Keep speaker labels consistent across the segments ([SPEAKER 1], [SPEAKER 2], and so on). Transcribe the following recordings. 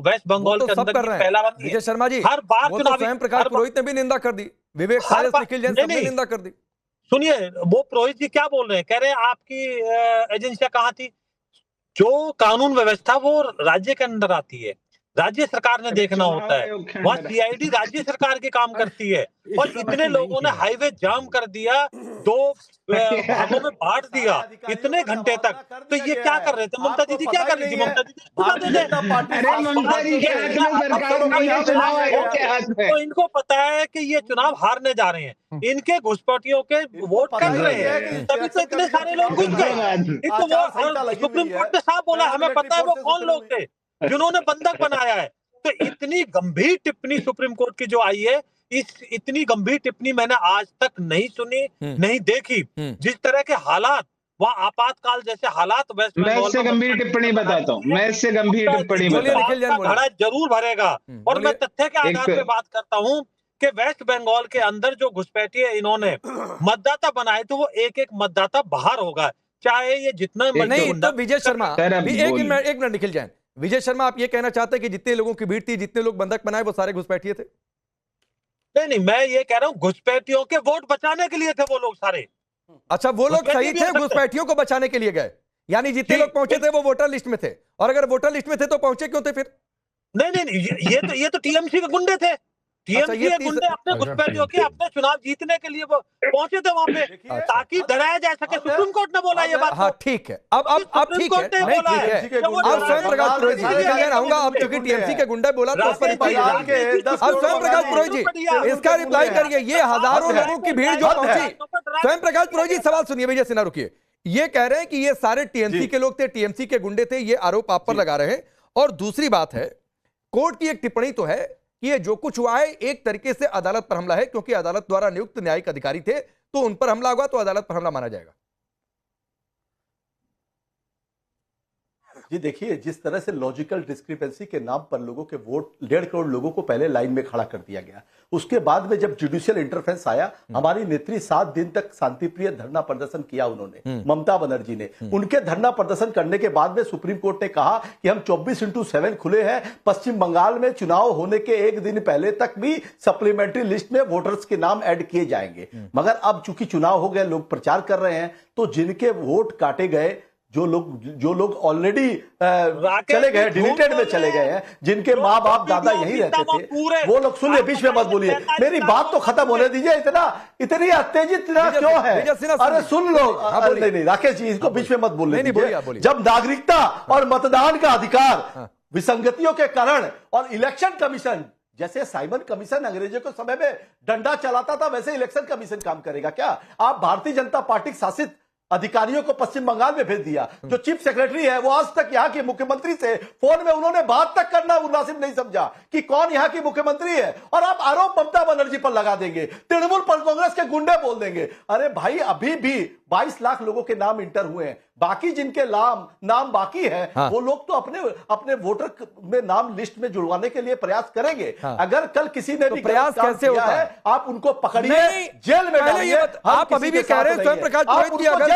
[SPEAKER 1] Waste Bengal
[SPEAKER 2] तो
[SPEAKER 1] के
[SPEAKER 2] सब
[SPEAKER 1] अंदर
[SPEAKER 2] कर रहे हैं
[SPEAKER 1] पहला बार नहीं
[SPEAKER 2] विजय
[SPEAKER 1] है।
[SPEAKER 2] शर्मा जी।
[SPEAKER 1] हर बार
[SPEAKER 2] वो तो
[SPEAKER 1] चुनावी
[SPEAKER 2] स्वयं प्रकाश पुरोहित ने भी निंदा कर दी, विवेक सारस, निखिल जैन सबने निंदा कर दी।
[SPEAKER 1] सुनिए, वो पुरोहित जी क्या बोल रहे हैं, कह रहे हैं आपकी एजेंसियां कहाँ थी। जो कानून व्यवस्था वो राज्य के अंदर आती है, राज्य सरकार ने देखना होता है। वहाँ सीआईडी राज्य सरकार के काम करती है। और इतने लोगों ने हाईवे जाम कर दिया, 2 भागों में बांट दिया इतने घंटे तक। तो ये क्या कर रहे थे? ममता दीदी क्या कर रही थी? ममता दीदी
[SPEAKER 2] भारतीय जनता पार्टी
[SPEAKER 1] तो इनको पता है कि ये चुनाव हारने जा रहे हैं, इनके घुसपैठियों के वोट कट रहे हैं, तभी तो इतने सारे लोग घुस गए। तो वो सुप्रीम कोर्ट ने साफ बोला, हमें पता है वो कौन लोग थे जिन्होंने बंधक बनाया है। तो इतनी गंभीर टिप्पणी सुप्रीम कोर्ट की जो आई है, इतनी गंभीर टिप्पणी मैंने आज तक नहीं सुनी, नहीं देखी। जिस तरह के हालात वहाँ आपातकाल जैसे हालात वेस्ट
[SPEAKER 3] मैं
[SPEAKER 1] बंगाल
[SPEAKER 3] इससे गंभीर टिप्पणी बताता हूँ, मैं इससे गंभीर टिप्पणी बताता हूँ।
[SPEAKER 1] घड़ा जरूर भरेगा। और मैं तथ्य के आधार पे बात करता हूँ कि वेस्ट बंगाल के अंदर जो घुसपैठिए इन्होंने मतदाता बनाए थे, वो एक एक मतदाता बाहर होगा, चाहे ये जितना
[SPEAKER 2] नहीं। तो विजय शर्मा, एक मिनट निखिल जैन, विजय शर्मा, आप ये कहना चाहते हैं कि जितने लोगों की भीड़ थी, जितने लोग बंधक बनाए, वो सारे घुसपैठिए थे?
[SPEAKER 1] नहीं, मैं ये कह रहा हूँ घुसपैठियों के वोट बचाने के लिए थे वो लोग सारे।
[SPEAKER 2] अच्छा, वो लोग सही थे, घुसपैठियों को बचाने के लिए गए, यानी जितने लोग पहुंचे थे वो वोटर लिस्ट में थे। और अगर वोटर लिस्ट में थे तो पहुंचे क्यों थे फिर?
[SPEAKER 1] नहीं, ये तो टीएमसी के गुंडे थे। टीएमसी के गुंडे अपने घुसपैठियों के अपने चुनाव जीतने के लिए वो पहुंचे थे वहां पे, ताकि डराया जा सके। सुप्रीम कोर्ट ने बोला ये बात।
[SPEAKER 2] हाँ, ठीक है। अब ठीक है, नहीं ठीक है। अब स्वयं प्रकाश पुरोहित जी के लिए आऊंगा। अब चूंकि टीएमसी के गुंडे बोला तो उस पर रिप्लाई। अब स्वयं प्रकाश पुरोहित जी इसका रिप्लाई करिए। ये हजारों लोगों की भीड़ जो पहुंची, स्वयं प्रकाश पुरोहित जी सवाल सुनिए। विजय सिन्हा रुकिए। ये कह रहे हैं कि ये सारे टीएमसी के लोग थे, टीएमसी के गुंडे थे, ये आरोप आप पर लगा रहे हैं। और दूसरी बात है, कोर्ट की एक टिप्पणी तो है कि ये जो कुछ हुआ है एक तरीके से अदालत पर हमला है, क्योंकि अदालत द्वारा नियुक्त न्यायिक अधिकारी थे, तो उन पर हमला हुआ तो अदालत पर हमला माना जाएगा।
[SPEAKER 4] जी देखिए, जिस तरह से लॉजिकल डिस्क्रिपेंसी के नाम पर लोगों के वोट, 1.5 करोड़ लोगों को पहले लाइन में खड़ा कर दिया गया, उसके बाद में जब जुडिशियल इंटरफेरेंस आया, हमारी नेत्री 7 दिन तक शांतिप्रिय धरना प्रदर्शन किया उन्होंने, ममता बनर्जी ने। उनके धरना प्रदर्शन करने के बाद में सुप्रीम कोर्ट ने कहा कि हम 24/7 खुले हैं। पश्चिम बंगाल में चुनाव होने के एक दिन पहले तक भी सप्लीमेंट्री लिस्ट में वोटर्स के नाम ऐड किए जाएंगे। मगर अब चूंकि चुनाव हो गए, लोग प्रचार कर रहे हैं, तो जिनके वोट काटे गए, जो लोग ऑलरेडी चले गए, डिलीटेड में चले गए हैं, जिनके माँ बाप दादा यहीं रहते थे, वो लोग सुनिए, बीच में मत बोलिए, मेरी बात तो खत्म होने दीजिए। इतनी उत्तेजित क्यों है? अरे सुन लो। नहीं, राकेश जी, इसको बीच में मत बोलने दीजिए। जब नागरिकता और मतदान का अधिकार विसंगतियों के कारण, और इलेक्शन कमीशन, जैसे साइमन कमीशन अंग्रेजों के समय में डंडा चलाता था, वैसे इलेक्शन कमीशन काम करेगा क्या? आप भारतीय जनता पार्टी शासित अधिकारियों को पश्चिम बंगाल में भेज दिया। जो चीफ सेक्रेटरी है, वो आज तक यहाँ के मुख्यमंत्री से फोन में उन्होंने बात तक करना मुनासिब नहीं समझा कि कौन यहाँ की मुख्यमंत्री है, और आप आरोप ममता बनर्जी पर लगा देंगे, तृणमूल पर कांग्रेस के गुंडे बोल देंगे। अरे भाई, अभी भी 22 लाख लोगों के नाम इंटर हुए हैं, बाकी जिनके नाम बाकी है, हाँ, वो लोग तो अपने वोटर में नाम लिस्ट में जुड़वाने के लिए प्रयास करेंगे। हाँ, अगर कल किसी ने भी
[SPEAKER 2] प्रयास कैसे होता है,
[SPEAKER 4] आप उनको पकड़िए, जेल में डालिए।
[SPEAKER 2] आप अभी भी कह रहे हैं स्वयं प्रकाश पुरोहित जी अगर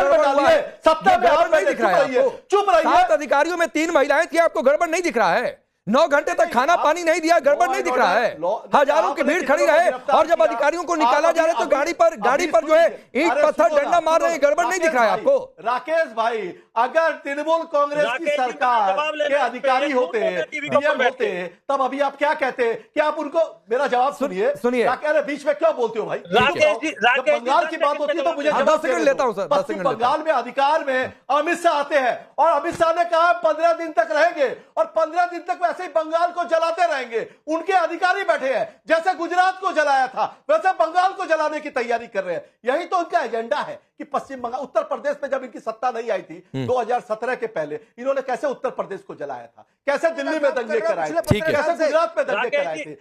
[SPEAKER 2] सत्ता में नहीं दिख रहा है, चुप रहिए। 7 अधिकारियों में 3 महिलाएं थी, आपको गड़बड़ नहीं दिख रहा है? 9 घंटे तक खाना पानी नहीं दिया, गड़बड़ नहीं दिख रहा है? हजारों की भीड़ खड़ी रहे, और जब अधिकारियों को निकाला जा रहा है तो गाड़ी पर जो है ईंट पत्थर डंडा मार रहे हैं, गड़बड़ नहीं दिख रहा है आपको?
[SPEAKER 4] राकेश भाई, अगर तृणमूल कांग्रेस की सरकार के अधिकारी होते, डीएम होते, तब अभी आप क्या कहते कि आप उनको, मेरा जवाब सुनिए। अरे बीच में क्यों बोलते हो भाई? जब बंगाल की बात होती है तो मुझे
[SPEAKER 2] 10 सेकंड लेता हूं सर।
[SPEAKER 4] पश्चिम बंगाल में अधिकार में अमित शाह आते हैं, और अमित शाह ने कहा 15 दिन तक रहेंगे, और 15 दिन तक वैसे ही बंगाल को जलाते रहेंगे। उनके अधिकारी बैठे हैं, जैसे गुजरात को जलाया था वैसे बंगाल को जलाने की तैयारी कर रहे हैं। यही तो उनका एजेंडा है कि पश्चिम बंगाल, उत्तर प्रदेश में जब इनकी सत्ता नहीं आई थी 2017 के पहले, इन्होंने कैसे उत्तर प्रदेश को जलाया था, कैसे दिल्ली में दंगे कराए थे, कैसे गुजरात में दंगे कराए थे।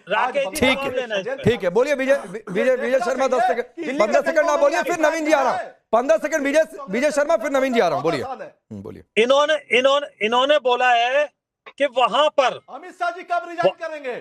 [SPEAKER 2] ठीक है, बोलिए विजय शर्मा। 10 सेकंड, 15 सेकंड ना बोलिए, फिर नवीन जी आ रहा हूं। 15 सेकंड विजय शर्मा, फिर नवीन जी आ रहा हूं। बोलिए।
[SPEAKER 1] इन्होंने बोला है कि वहां पर
[SPEAKER 4] अमित शाह जी कब रिजाइन करेंगे?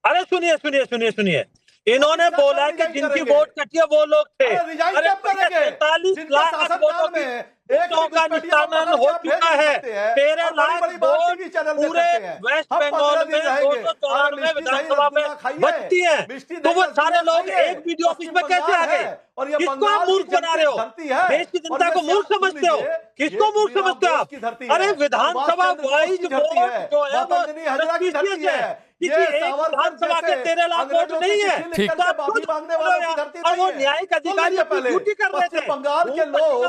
[SPEAKER 1] अरे सुनिए, इन्होंने बोला कि जिनकी वोट कटी है वो लोग थे।
[SPEAKER 4] रिजाइन
[SPEAKER 1] अरे
[SPEAKER 4] कब करेंगे?
[SPEAKER 1] 43 लाख वोटों का निशान हो चुका है। 13 लाख वोट पूरे वेस्ट बंगाल में 294 विधानसभा में बचती है, तो वो सारे लोग एक वीडियो ऑफिस में कैसे आ गए? किसको आप मूर्ख बना रहे हो? देश की जनता को मूर्ख समझते हो? किसको मूर्ख समझते हो आप? अरे विधानसभा वाइज वोट जो है वो prestigious है। किसी एक विधानसभा के 13 लाख वोट नहीं है, तो आप खुद और वो न्यायिक अधिकारी अपनी ड्यूटी कर रहे थे।
[SPEAKER 4] बंगाल के लोग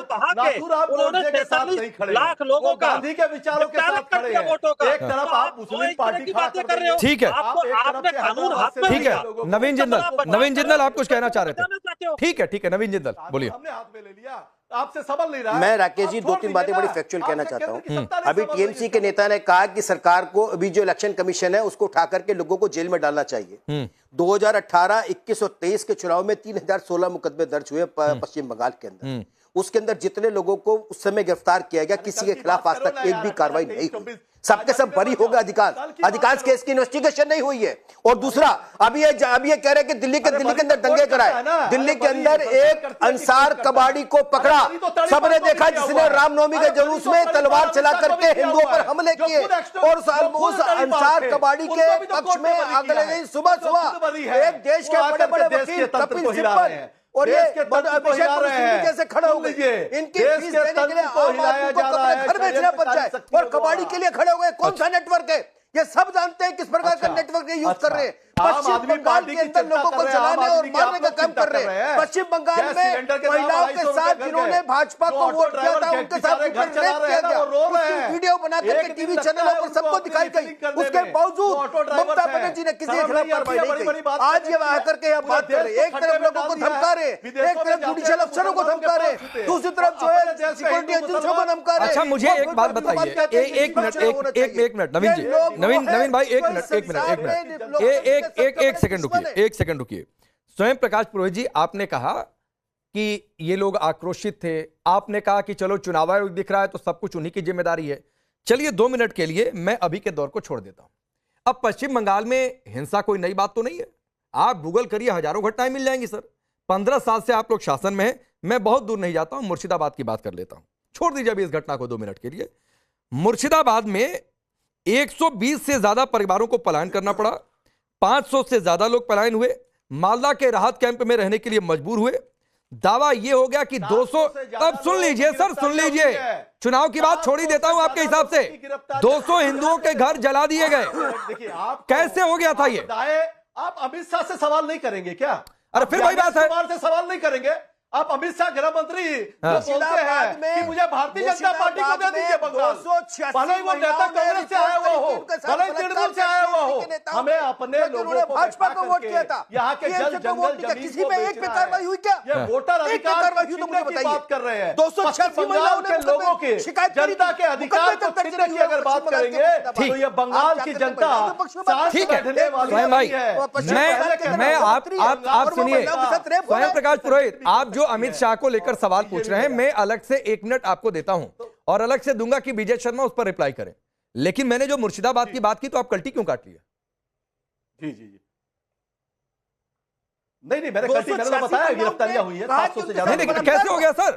[SPEAKER 1] उन्होंने 43 लाख लोगों का
[SPEAKER 4] गांधी के विचारों के साथ खड़े हैं।
[SPEAKER 1] वोटों का
[SPEAKER 4] एक तरफ आप मुस्लिम पार्टी
[SPEAKER 1] की बातें कर रहे हो।
[SPEAKER 2] ठीक है,
[SPEAKER 1] आपने कानून हाथ में
[SPEAKER 2] ठीक है। नवीन जिंदल आप कुछ कहना चाह रहे थे?
[SPEAKER 1] चाहते हो?
[SPEAKER 2] ठीक है नवीन जिंदल बोलिए।
[SPEAKER 4] हमने हाथ में ले लिया, आपसे समझ नहीं रहा।
[SPEAKER 5] मैं राकेश जी 2-3 बातें बड़ी फैक्चुअल कहना चाहता हूं। अभी टीएमसी के नेता ने कहा कि सरकार को अभी जो इलेक्शन कमीशन है उसको उठा करके लोगों को जेल में डालना चाहिए। 2018, 21 और 23 के चुनाव में 3016 मुकदमे दर्ज हुए पश्चिम बंगाल के अंदर। उसके अंदर जितने लोगों को उस समय गिरफ्तार किया गया, किसी के खिलाफ आज तक एक भी कार्रवाई नहीं हुई। सबके सब बरी हो गए। अधिकांश केस की इन्वेस्टिगेशन नहीं हुई है। और दूसरा, अभी ये कह रहे हैं कि दिल्ली के अंदर दंगे कराए। दिल्ली के अंदर एक अंसार कबाड़ी को पकड़ा, सबने देखा, जिसने रामनवमी के जुलूस में तलवार चला करके हिंदुओं पर हमले किए। और उस अंसार कबाड़ी के पक्ष में अगले दिन सुबह एक देश के बड़े बड़े वकील कपिल सिब्बल और ये अभिषेक मनु सिंघवी जैसे खड़े हो गए। इनकी फीस देने के लिए आम आदमी को अपने घर बेचना पड़ जाए और कबाड़ी के लिए खड़े हो गए। कौन सा नेटवर्क है? ये सब जानते हैं किस प्रकार का नेटवर्क ये यूज कर रहे हैं। पश्चिम बंगाल के अंदर लोगों को जलाने और मारने का काम कर रहे हैं। पश्चिम बंगाल में महिलाओं के साथ जिन्होंने भाजपा को वोट दिया था उनके साथ रेप किया गया। उसकी वीडियो बना करके टीवी चैनलों पर सबको दिखाई गई। उसके बावजूद ममता बनर्जी ने किसी के खिलाफ कार्रवाई नहीं की। आज ये आकर के यहाँ बात कर रहे हैं। एक तरफ लोगों को धमका रहे, एक तरफ जुडिशियल अफसरों को धमका रहे, दूसरी तरफ जो है सिक्योरिटी एजेंसियों को धमका रहे।
[SPEAKER 2] अच्छा मुझे एक बात बताइए, एक मिनट नवीन जी, नवीन भाई एक सेकंड रुकिए। स्वयं प्रकाश पुरोहित जी, आपने कहा कि ये लोग आक्रोशित थे, आपने कहा कि चलो चुनाव आयोग दिख रहा है तो सब कुछ उन्हीं की जिम्मेदारी है। चलिए 2 मिनट के लिए मैं अभी के दौर को छोड़ देता हूं। अब पश्चिम बंगाल में हिंसा कोई नई बात तो नहीं है। आप गूगल करिए, हजारों घटनाएं मिल जाएंगी सर। 15 साल से आप लोग शासन में हैं। मैं बहुत दूर नहीं जाता हूं, मुर्शिदाबाद की बात कर लेता हूं। छोड़ दीजिए अभी इस घटना को 2 मिनट के लिए। मुर्शिदाबाद में 120 से ज्यादा परिवारों को पलायन करना पड़ा। 500 से ज्यादा लोग पलायन हुए, मालदा के राहत कैंप में रहने के लिए मजबूर हुए। दावा यह हो गया कि 200, अब सुन लीजिए सर, सुन लीजिए, चुनाव की बात छोड़ ही देता हूं आपके हिसाब से। 200 हिंदुओं के घर जला दिए गए। कैसे हो गया था ये?
[SPEAKER 4] आप अमित शाह से सवाल नहीं करेंगे क्या?
[SPEAKER 2] अरे फिर वही बात है,
[SPEAKER 4] से सवाल नहीं करेंगे। आप अमित शाह गृह मंत्री बोलते हैं कि मुझे भारतीय जनता पार्टी को दे दीजिए बंगाल, भले ही वो नेता कांग्रेस से आया हुआ हो, भले ही तृणमूल से आया हुआ हो, हमें अपने लोगों को भाजपा को वोट किया था। यहाँ के जल जंगल किसी में एक पे कार्रवाई हुई क्या? ये वोटर अधिकार की बात कर रहे हैं। 286 महिलाओं के लोगों की जनता के अधिकार को छीनने की अगर बात करेंगे तो ये बंगाल की जनता
[SPEAKER 2] ठीक है स्वयं भाई, मैं आप सुनिए स्वयं प्रकाश पुरोहित, आप जो अमित शाह को लेकर सवाल पूछ रहे हैं, मैं अलग से 1 मिनट आपको देता हूं और अलग से दूंगा कि विजय शर्मा उस पर रिप्लाई करें। लेकिन मैंने जो मुर्शिदाबाद की बात की तो आप कल्टी क्यों काट लिया?
[SPEAKER 4] जी नहीं मैंने तो बताया गिरफ्तारियां हुई है 700 से ज्यादा।
[SPEAKER 2] नहीं कैसे हो गया सर?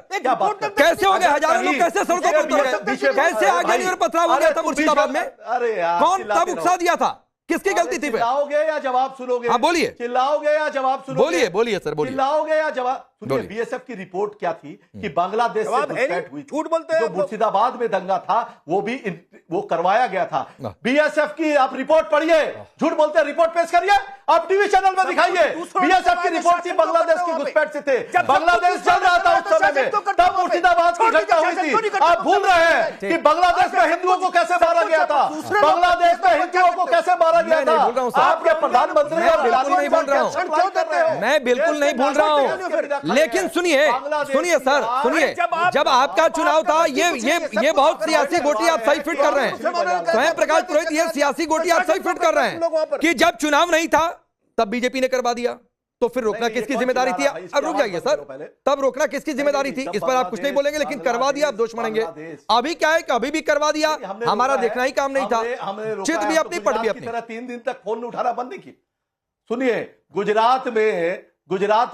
[SPEAKER 2] कैसे हो गया? हजारों लोग कैसे सड़कों पर उतरे? कैसे आगे और पथराव हो गया था मुर्शिदाबाद में?
[SPEAKER 4] अरे यार,
[SPEAKER 2] कौन तब उकसा दिया था? किसकी गलती थी?
[SPEAKER 4] चिल्लाओगे या जवाब सुनोगे?
[SPEAKER 2] हाँ बोलिए।
[SPEAKER 4] चिल्लाओगे या जवाब सुनोगे?
[SPEAKER 2] बोलिए सर, बोलिए।
[SPEAKER 4] चिल्लाओगे या जवाब सुनिए। बीएसएफ की रिपोर्ट क्या थी कि बांग्लादेश से घुसपैठ हुई, झूठ बोलते हैं। जो मुर्शिदाबाद में दंगा था वो करवाया गया था। बीएसएफ की आप रिपोर्ट पढ़िए, झूठ बोलते हैं, रिपोर्ट पेश करिए, आप टीवी चैनल में दिखाइए। बीएसएफ की रिपोर्ट थी बांग्लादेश की घुसपैठ से थे, बांग्लादेश चल रहा था उस समय में, तब मुर्शिदाबाद की घटना हुई थी। आप भूल रहे हैं कि बांग्लादेश में हिंदुओं को कैसे मारा गया था, बांग्लादेश में हिंदुओं को कैसे मारा गया था। आपके प्रधानमंत्री
[SPEAKER 2] मैं बिल्कुल नहीं भूल रहा हूं, लेकिन सुनिए सर, सुनिए, जब आपका चुनाव था ये बहुत सियासी गोटी आप सही फिट कर रहे हैं। स्वयं प्रकाश पुरोहित, ये सियासी गोटी आप सही फिट कर रहे हैं कि जब चुनाव नहीं था तब बीजेपी ने करवा दिया, तो फिर रोकना किसकी जिम्मेदारी थी? अब रुक जाइए सर, तब रोकना किसकी जिम्मेदारी थी? इस पर आप कुछ नहीं बोलेंगे, लेकिन करवा दिया आप दोष मानेंगे। अभी क्या है कि अभी भी करवा दिया, हमारा देखना ही काम नहीं था। चित भी अपनी, पट भी अपनी।
[SPEAKER 4] 3 दिन तक फोन उठाना बंद नहीं की। सुनिए, गुजरात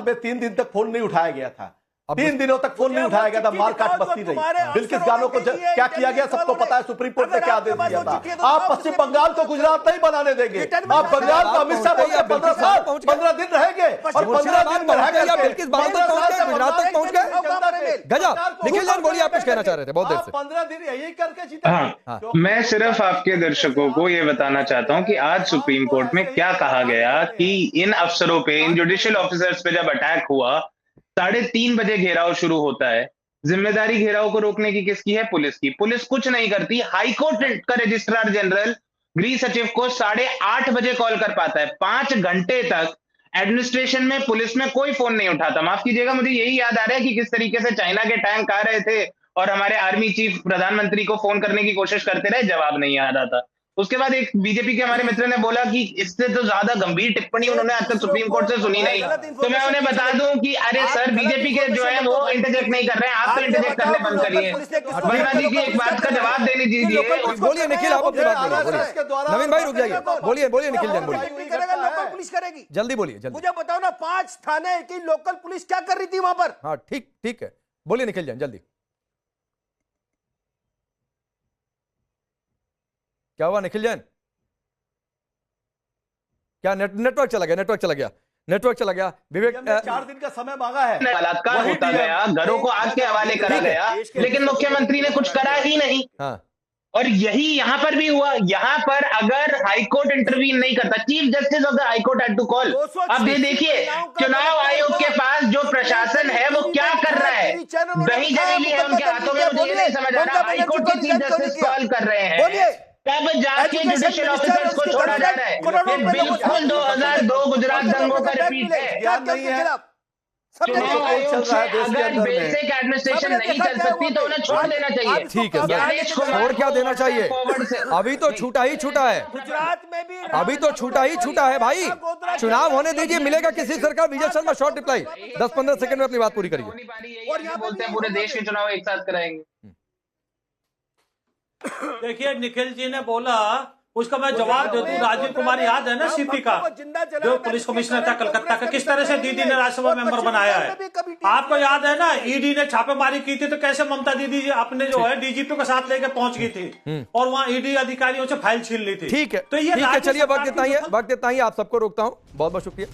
[SPEAKER 4] में 3 दिन तक फोन नहीं उठाया गया था। 3 दिनों तक फोन नहीं उठाया गया था, मारकाट बस्ती रही। बिल्किस गानों को क्या किया गया सबको पता है, सुप्रीम कोर्ट ने क्या आदेश दिया था। आप पश्चिम बंगाल को गुजरात नहीं बनाने देंगे। आप बंगाल को अमित शाह बोलते 15 दिन रहेंगे और 15 दिन में
[SPEAKER 2] बिल्किस बानों तक पहुंच गए, गुजरात तक पहुंच गए। गजब। निखिल जैन बोलिए, आप कुछ कहना चाह रहे थे बहुत देर से।
[SPEAKER 4] 15 दिन यही करके जीते।
[SPEAKER 3] हाँ, मैं सिर्फ आपके दर्शकों को ये बताना चाहता हूँ कि आज सुप्रीम कोर्ट में क्या कहा गया कि इन अफसरों पे, इन जुडिशियल ऑफिसर्स पे जब अटैक हुआ, 3:30 बजे घेराव शुरू होता है। जिम्मेदारी घेराव को रोकने की किसकी है? पुलिस की। पुलिस कुछ नहीं करती। हाईकोर्ट का रजिस्ट्रार जनरल गृह सचिव को 8:30 बजे कॉल कर पाता है। 5 घंटे तक एडमिनिस्ट्रेशन में, पुलिस में कोई फोन नहीं उठाता। माफ कीजिएगा, मुझे यही याद आ रहा है कि किस तरीके से चाइना के टैंक आ रहे थे और हमारे आर्मी चीफ प्रधानमंत्री को फोन करने की कोशिश करते रहे, जवाब नहीं आ रहा था। उसके बाद एक बीजेपी के हमारे मित्र ने बोला कि इससे तो ज्यादा गंभीर टिप्पणी उन्होंने आज तक सुप्रीम कोर्ट से सुनी नहीं। तो मैं उन्हें बता दूं कि अरे सर, बीजेपी के जो है वो इंटरजेक्ट नहीं कर रहे हैं, आप तो इंटरजेक्ट करने बंद करिए। वर्मा जी की एक बात का जवाब देने दीजिए।
[SPEAKER 2] बोलिए निखिल, आप अपनी बात बोलिए। नवीन भाई रुक जाइए, बोलिए निखिल जैन बोलिए।
[SPEAKER 5] लोकल पुलिस करेगी।
[SPEAKER 2] जल्दी बोलिए, जल्दी
[SPEAKER 5] मुझे बताओ ना, 5 थाने की लोकल पुलिस क्या कर रही थी वहां पर?
[SPEAKER 2] हाँ ठीक है, बोलिए निखिल जैन जल्दी। क्या हुआ निखिल जैन? क्या नेटवर्क चला गया? विवेक,
[SPEAKER 4] 4 दिन का समय मांगा है।
[SPEAKER 3] बलात्कार होता गया, घरों को आग के हवाले करा गया, लेकिन मुख्यमंत्री ने कुछ करा ही नहीं।
[SPEAKER 2] हाँ।
[SPEAKER 3] और यही यहां पर भी हुआ। यहां पर अगर हाईकोर्ट इंटरवीन नहीं करता, chief justice of the high court had to call. अब ये देखिए, चुनाव आयोग के पास जो प्रशासन है वो क्या कर रहा है? दही जहरीली है उनके हाथों में, मुझे ये नहीं समझ आ रहा। हाईकोर्ट के चीफ जस्टिस कॉल कर रहे हैं, तब जाके जुडिशियल ऑफिसर्स को छोड़ा जा रहा है। ये बिल्कुल 2002 गुजरात दंगों का रिपीट है। चुनाव आयोग से अगर बेसिक एडमिनिस्ट्रेशन नहीं चल सकती तो उन्हें छोड़ देना चाहिए।
[SPEAKER 2] ठीक है, छोड़ क्या देना चाहिए? अभी तो छूटा ही छूटा है,
[SPEAKER 5] गुजरात में भी
[SPEAKER 2] अभी तो छूटा ही छूटा है भाई। चुनाव होने दीजिए, मिलेगा किसी सरकार। Vijay Sharma short reply, 10-15 second में अपनी बात पूरी करिए।
[SPEAKER 3] और यहाँ बोलते हैं पूरे देश के चुनाव एक साथ कराएंगे।
[SPEAKER 1] देखिए, निखिल जी ने बोला, उसका मैं जवाब दे दूं। राजीव कुमार याद है ना, सीपी का जो पुलिस कमिश्नर था कलकत्ता का, किस तरह से दीदी ने राज्यसभा मेंबर बनाया है? आपको याद है ना, ईडी ने छापेमारी की थी तो कैसे ममता दीदी जी अपने जो है डीजीपी के साथ लेकर पहुंच गई थी और वहां ईडी अधिकारियों से फाइल छीन ली थी।
[SPEAKER 2] ठीक है,
[SPEAKER 1] तो ये
[SPEAKER 2] चलिए, वक्त इतना ही है, आप सबको रोकता हूं। बहुत बहुत शुक्रिया।